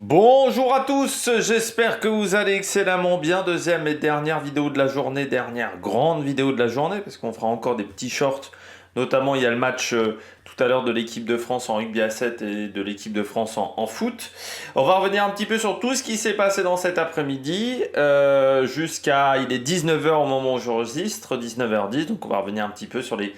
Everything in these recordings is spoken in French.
Bonjour à tous, j'espère que vous allez excellemment bien. Deuxième et dernière vidéo de la journée, dernière grande vidéo de la journée, parce qu'on fera encore des petits shorts. Notamment, il y a le match tout à l'heure de l'équipe de France en rugby à 7 et de l'équipe de France en foot. On va revenir un petit peu sur tout ce qui s'est passé dans cet après-midi, jusqu'à, il est 19h au moment où j'enregistre, 19h10, donc on va revenir un petit peu sur les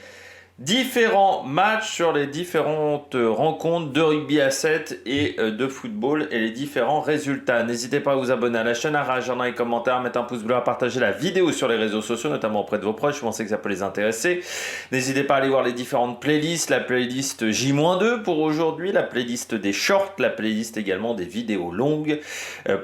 différents matchs, sur les différentes rencontres de rugby à 7 et de football et les différents résultats. N'hésitez pas à vous abonner à la chaîne, à réagir dans les commentaires, à mettre un pouce bleu, à partager la vidéo sur les réseaux sociaux, notamment auprès de vos proches. Je pensais que ça peut les intéresser. N'hésitez pas à aller voir les différentes playlists, la playlist J-2 pour aujourd'hui, la playlist des shorts, la playlist également des vidéos longues,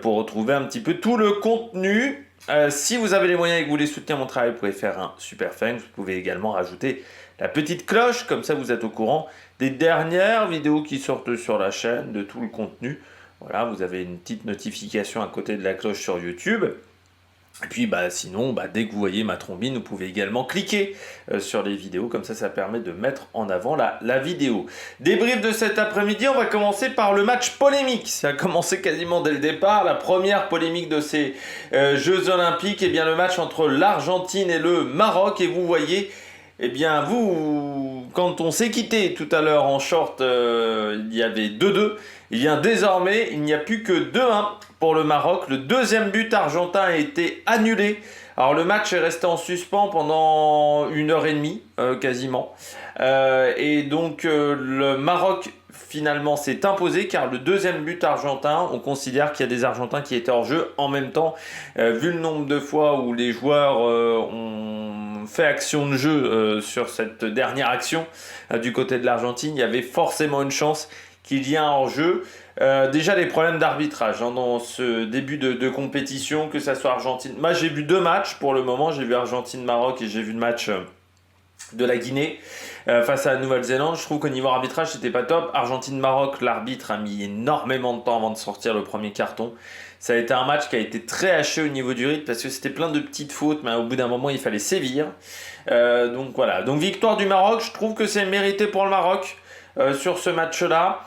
pour retrouver un petit peu tout le contenu. Si vous avez les moyens et que vous voulez soutenir mon travail, vous pouvez faire un super thanks. Vous pouvez également rajouter la petite cloche, comme ça vous êtes au courant des dernières vidéos qui sortent sur la chaîne, de tout le contenu. Voilà, vous avez une petite notification à côté de la cloche sur YouTube. Et puis sinon, dès que vous voyez ma trombine, vous pouvez également cliquer sur les vidéos, comme ça permet de mettre en avant la vidéo. Débrief de cet après-midi, on va commencer par le match polémique. Ça a commencé quasiment dès le départ, la première polémique de ces Jeux Olympiques, et bien le match entre l'Argentine et le Maroc, et vous voyez, eh bien, quand on s'est quitté tout à l'heure en short, il y avait 2-2. Eh bien, désormais, il n'y a plus que 2-1 pour le Maroc. Le deuxième but argentin a été annulé. Alors, le match est resté en suspens pendant 1h30, quasiment. Et donc, le Maroc, finalement, s'est imposé car le deuxième but argentin, on considère qu'il y a des Argentins qui étaient hors jeu. En même temps, vu le nombre de fois où les joueurs ont fait action de jeu sur cette dernière action du côté de l'Argentine, il y avait forcément une chance qu'il y ait un hors-jeu. Déjà les problèmes d'arbitrage dans ce début de compétition, que ça soit Argentine. Moi j'ai vu deux matchs pour le moment, j'ai vu Argentine-Maroc et j'ai vu le match de la Guinée face à la Nouvelle-Zélande. Je trouve qu'au niveau arbitrage c'était pas top. Argentine-Maroc, l'arbitre a mis énormément de temps avant de sortir le premier carton. Ça a été un match qui a été très haché au niveau du rythme parce que c'était plein de petites fautes, mais au bout d'un moment il fallait sévir. Donc voilà, donc victoire du Maroc, je trouve que c'est mérité pour le Maroc sur ce match-là.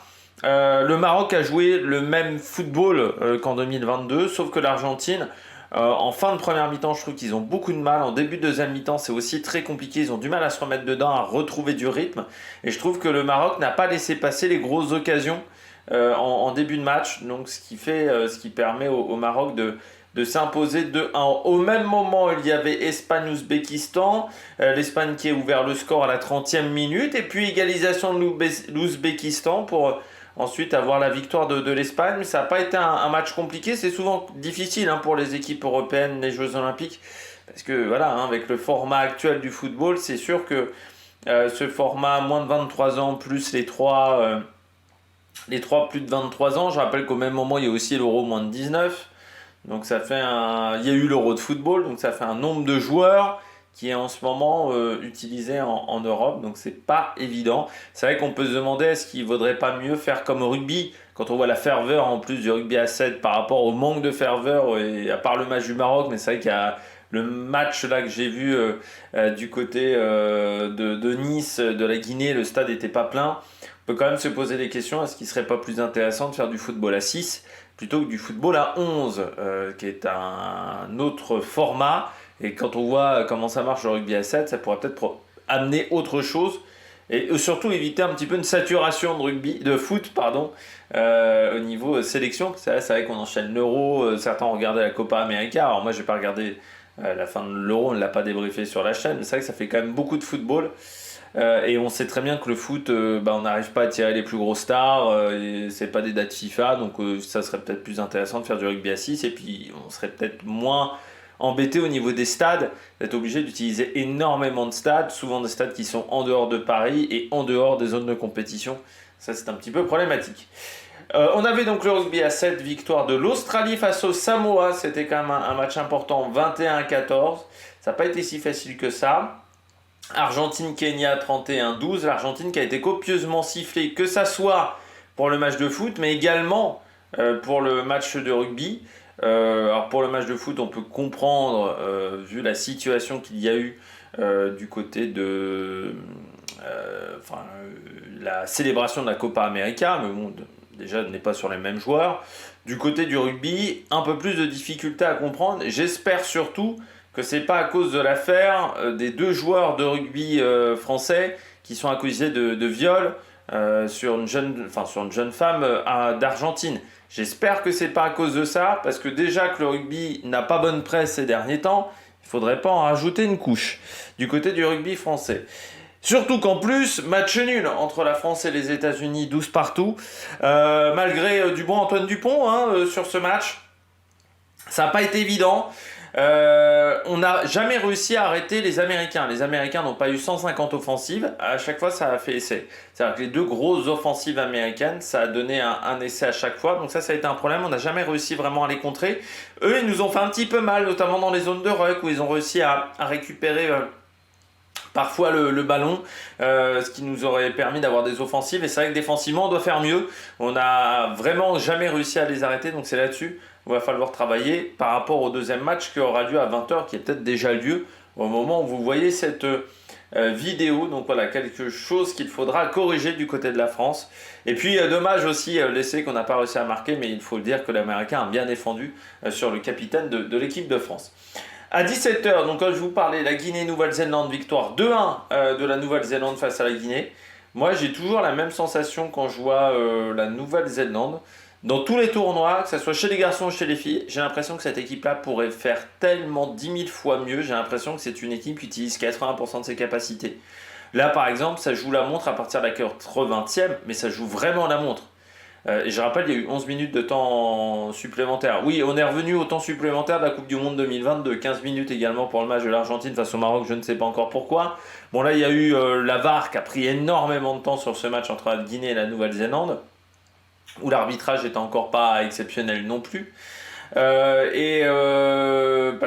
Le Maroc a joué le même football qu'en 2022, sauf que l'Argentine, en fin de première mi-temps, je trouve qu'ils ont beaucoup de mal. En début de deuxième mi-temps, c'est aussi très compliqué. Ils ont du mal à se remettre dedans, à retrouver du rythme. Et je trouve que le Maroc n'a pas laissé passer les grosses occasions en début de match. Donc, ce qui permet au Maroc de s'imposer 2-1. Au même moment, il y avait Espagne-Ouzbékistan. L'Espagne qui a ouvert le score à la 30e minute. Et puis, égalisation de l'Ouzbékistan pour ensuite avoir la victoire de l'Espagne. Ça n'a pas été un match compliqué. C'est souvent difficile pour les équipes européennes, les Jeux Olympiques. Parce que voilà, avec le format actuel du football, c'est sûr que ce format moins de 23 ans plus les trois plus de 23 ans, je rappelle qu'au même moment, il y a aussi l'Euro moins de 19. Donc ça fait il y a eu l'Euro de football, donc ça fait un nombre de joueurs qui est en ce moment utilisé en Europe, donc c'est pas évident. C'est vrai qu'on peut se demander est-ce qu'il vaudrait pas mieux faire comme au rugby, quand on voit la ferveur en plus du rugby à 7 par rapport au manque de ferveur, et à part le match du Maroc, mais c'est vrai qu'il y a le match là que j'ai vu du côté de Nice, de la Guinée, le stade n'était pas plein. On peut quand même se poser des questions, est-ce qu'il serait pas plus intéressant de faire du football à 6 plutôt que du football à 11, qui est un autre format. Et quand on voit comment ça marche le rugby à 7, ça pourrait peut-être amener autre chose. Et surtout éviter un petit peu une saturation de foot, au niveau sélection. C'est vrai qu'on enchaîne l'Euro, certains ont regardé la Copa América. Alors moi, j'ai pas regardé la fin de l'Euro, on ne l'a pas débriefé sur la chaîne. Mais c'est vrai que ça fait quand même beaucoup de football. Et on sait très bien que le foot, on n'arrive pas à tirer les plus gros stars, et c'est pas des dates FIFA, donc ça serait peut-être plus intéressant de faire du rugby à 6, et puis on serait peut-être moins embêté au niveau des stades, d'être obligé d'utiliser énormément de stades, souvent des stades qui sont en dehors de Paris et en dehors des zones de compétition. Ça c'est un petit peu problématique. On avait donc le rugby à 7, victoire de l'Australie face au Samoa, c'était quand même un match important, 21-14, ça n'a pas été si facile que ça. Argentine-Kenya 31-12, l'Argentine qui a été copieusement sifflée, que ça soit pour le match de foot, mais également pour le match de rugby. Alors pour le match de foot, on peut comprendre, vu la situation qu'il y a eu du côté de la célébration de la Copa América, mais bon, déjà n'est pas sur les mêmes joueurs. Du côté du rugby, un peu plus de difficulté à comprendre. J'espère surtout que c'est pas à cause de l'affaire des 2 joueurs de rugby français qui sont accusés de viol sur une jeune femme d'Argentine. J'espère que c'est pas à cause de ça, parce que déjà que le rugby n'a pas bonne presse ces derniers temps, il faudrait pas en rajouter une couche du côté du rugby français. Surtout qu'en plus, match nul entre la France et les États-Unis, 12 partout. Malgré du bon Antoine Dupont sur ce match, ça n'a pas été évident. On n'a jamais réussi à arrêter les Américains. Les Américains n'ont pas eu 150 offensives. À chaque fois, ça a fait essai. C'est-à-dire que les 2 grosses offensives américaines, ça a donné un essai à chaque fois. Donc ça a été un problème. On n'a jamais réussi vraiment à les contrer. Eux, ils nous ont fait un petit peu mal, notamment dans les zones de ruck, où ils ont réussi à récupérer parfois le ballon, ce qui nous aurait permis d'avoir des offensives. Et c'est vrai que défensivement, on doit faire mieux. On n'a vraiment jamais réussi à les arrêter. Donc c'est là-dessus il va falloir travailler par rapport au deuxième match qui aura lieu à 20h, qui est peut-être déjà lieu au moment où vous voyez cette vidéo. Donc voilà, quelque chose qu'il faudra corriger du côté de la France. Et puis dommage aussi l'essai qu'on n'a pas réussi à marquer, mais il faut le dire que l'Américain a bien défendu sur le capitaine de l'équipe de France. À 17h, donc quand je vous parlais, la Guinée-Nouvelle-Zélande, victoire 2-1 de la Nouvelle-Zélande face à la Guinée. Moi, j'ai toujours la même sensation quand je vois la Nouvelle-Zélande. Dans tous les tournois, que ce soit chez les garçons ou chez les filles, j'ai l'impression que cette équipe-là pourrait faire tellement 10 000 fois mieux. J'ai l'impression que c'est une équipe qui utilise 80% de ses capacités. Là, par exemple, ça joue la montre à partir de la 80e, mais ça joue vraiment la montre. Et je rappelle, il y a eu 11 minutes de temps supplémentaire. Oui, on est revenu au temps supplémentaire de la Coupe du Monde 2022. 15 minutes également pour le match de l'Argentine face au Maroc, je ne sais pas encore pourquoi. Bon, là, il y a eu la VAR qui a pris énormément de temps sur ce match entre la Guinée et la Nouvelle-Zélande, où l'arbitrage n'était encore pas exceptionnel non plus. Parce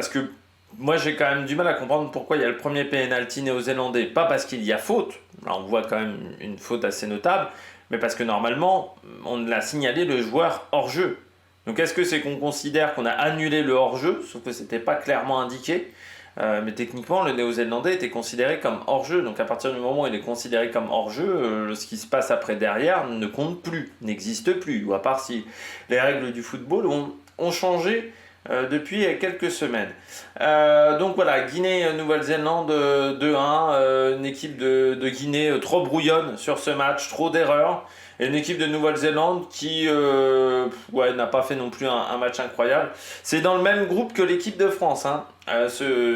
que moi j'ai quand même du mal à comprendre pourquoi il y a le premier pénalty néo-zélandais. Pas parce qu'il y a faute, là on voit quand même une faute assez notable, mais parce que normalement on l'a signalé le joueur hors-jeu. Donc est-ce que c'est qu'on considère qu'on a annulé le hors-jeu, sauf que c'était pas clairement indiqué, mais techniquement le néo-zélandais était considéré comme hors-jeu, donc à partir du moment où il est considéré comme hors-jeu, ce qui se passe après derrière ne compte plus, n'existe plus, ou à part si les règles du football ont changé depuis quelques semaines. Donc voilà, Guinée-Nouvelle-Zélande 2-1, une équipe de Guinée trop brouillonne sur ce match, trop d'erreurs, et une équipe de Nouvelle-Zélande qui n'a pas fait non plus un match incroyable. C'est dans le même groupe que l'équipe de France,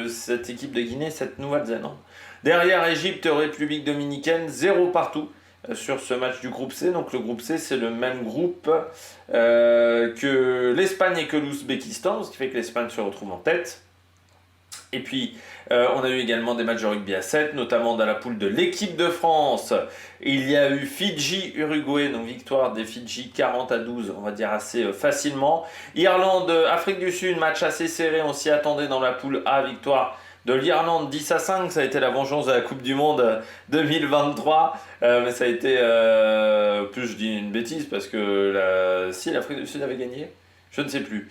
cette équipe de Guinée, cette Nouvelle-Zélande. Derrière Égypte, République dominicaine, 0 partout sur ce match du groupe C. Donc le groupe C, c'est le même groupe que l'Espagne et que l'Ouzbékistan, ce qui fait que l'Espagne se retrouve en tête. Et puis, on a eu également des matchs de rugby à 7, notamment dans la poule de l'équipe de France. Il y a eu Fidji-Uruguay, donc victoire des Fidji 40-12, on va dire assez facilement. Irlande-Afrique du Sud, match assez serré, on s'y attendait dans la poule A, victoire de l'Irlande 10-5, ça a été la vengeance de la Coupe du Monde 2023, mais ça a été, plus je dis une bêtise parce que si l'Afrique du Sud avait gagné, je ne sais plus,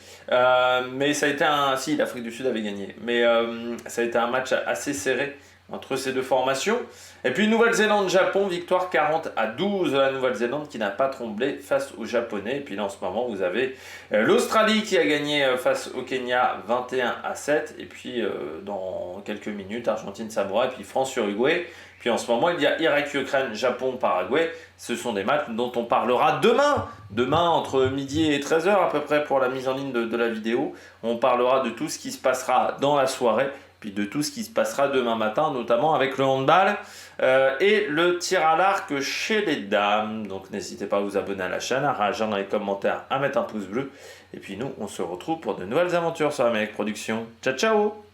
mais ça a été si l'Afrique du Sud avait gagné, mais ça a été un match assez serré entre ces deux formations. Et puis Nouvelle-Zélande-Japon, victoire 40-12 de la Nouvelle-Zélande qui n'a pas tremblé face aux Japonais. Et puis là en ce moment vous avez l'Australie qui a gagné face au Kenya 21-7. Et puis dans quelques minutes Argentine-Samoa et puis France-Uruguay. Puis en ce moment il y a Irak-Ukraine, Japon-Paraguay. Ce sont des matchs dont on parlera demain. Demain entre midi et 13h à peu près pour la mise en ligne de la vidéo. On parlera de tout ce qui se passera dans la soirée. Puis de tout ce qui se passera demain matin, notamment avec le handball et le tir à l'arc chez les dames. Donc n'hésitez pas à vous abonner à la chaîne, à réagir dans les commentaires, à mettre un pouce bleu. Et puis nous, on se retrouve pour de nouvelles aventures sur Amérique Production. Ciao, ciao!